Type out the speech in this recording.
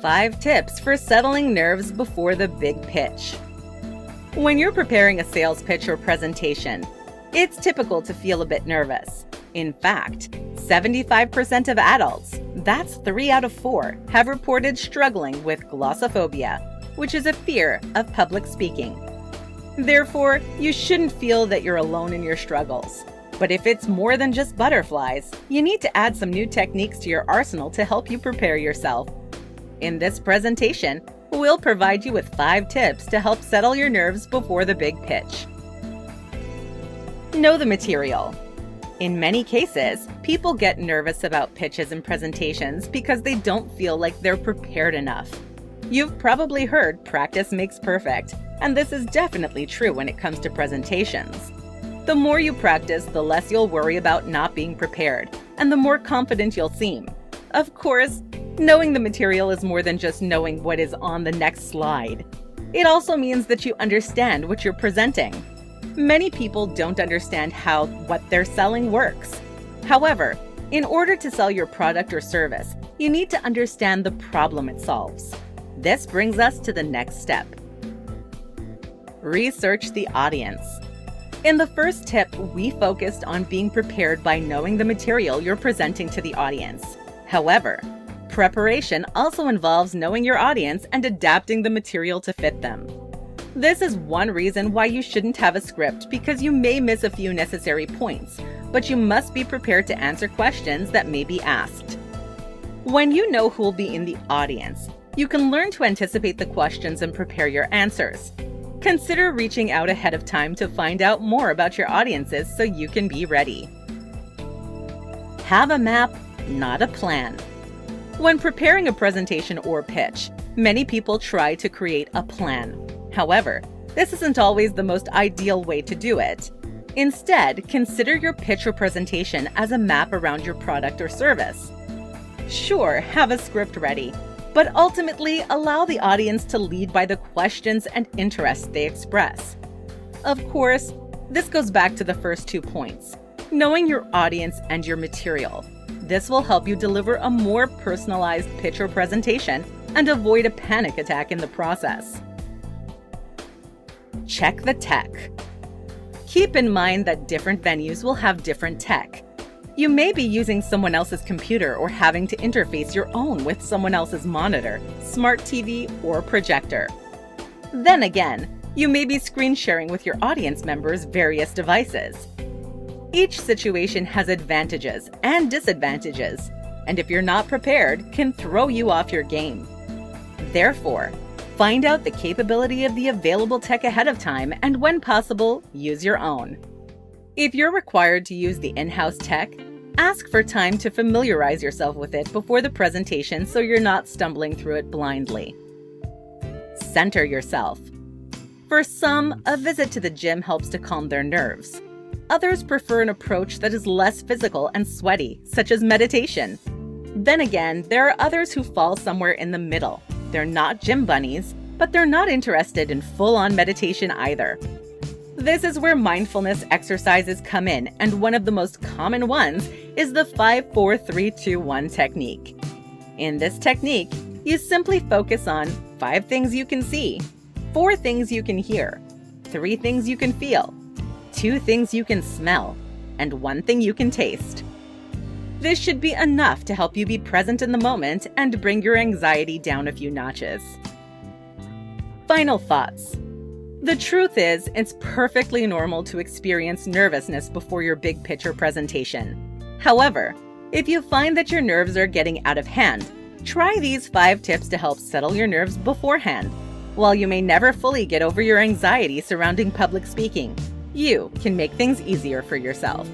5 tips for settling nerves before the big pitch. When you're preparing a sales pitch or presentation, it's typical to feel a bit nervous. In fact, 75% of adults, that's 3 out of 4, have reported struggling with glossophobia, which is a fear of public speaking. Therefore, you shouldn't feel that you're alone in your struggles. But if it's more than just butterflies, you need to add some new techniques to your arsenal to help you prepare yourself. In this presentation, we'll provide you with 5 tips to help settle your nerves before the big pitch. Know the material. In many cases, people get nervous about pitches and presentations because they don't feel like they're prepared enough. You've probably heard practice makes perfect, and this is definitely true when it comes to presentations. The more you practice, the less you'll worry about not being prepared, and the more confident you'll seem. Of course, knowing the material is more than just knowing what is on the next slide. It also means that you understand what you're presenting. Many people don't understand how what they're selling works. However, in order to sell your product or service, you need to understand the problem it solves. This brings us to the next step. Research the audience. In the first tip, we focused on being prepared by knowing the material you're presenting to the audience. However, preparation also involves knowing your audience and adapting the material to fit them. This is one reason why you shouldn't have a script, because you may miss a few necessary points, but you must be prepared to answer questions that may be asked. When you know who will be in the audience, you can learn to anticipate the questions and prepare your answers. Consider reaching out ahead of time to find out more about your audiences so you can be ready. Have a map, not a plan. When preparing a presentation or pitch, many people try to create a plan. However, this isn't always the most ideal way to do it. Instead, consider your pitch or presentation as a map around your product or service. Sure, have a script ready, but ultimately allow the audience to lead by the questions and interests they express. Of course, this goes back to the first 2 points, knowing your audience and your material. This will help you deliver a more personalized pitch or presentation and avoid a panic attack in the process. Check the tech. Keep in mind that different venues will have different tech. You may be using someone else's computer or having to interface your own with someone else's monitor, smart TV, or projector. Then again, you may be screen sharing with your audience members' various devices. Each situation has advantages and disadvantages, and if you're not prepared, can throw you off your game. Therefore, find out the capability of the available tech ahead of time, and when possible, use your own. If you're required to use the in-house tech, ask for time to familiarize yourself with it before the presentation so you're not stumbling through it blindly. Center yourself. For some, a visit to the gym helps to calm their nerves. Others prefer an approach that is less physical and sweaty, such as meditation. Then again, there are others who fall somewhere in the middle. They're not gym bunnies, but they're not interested in full-on meditation either. This is where mindfulness exercises come in, and one of the most common ones is the 5-4-3-2-1 technique. In this technique, you simply focus on 5 things you can see, 4 things you can hear, 3 things you can feel, 2 things you can smell, and 1 thing you can taste. This should be enough to help you be present in the moment and bring your anxiety down a few notches. Final thoughts. The truth is, it's perfectly normal to experience nervousness before your big pitch or presentation. However, if you find that your nerves are getting out of hand, try these 5 tips to help settle your nerves beforehand. While you may never fully get over your anxiety surrounding public speaking, you can make things easier for yourself.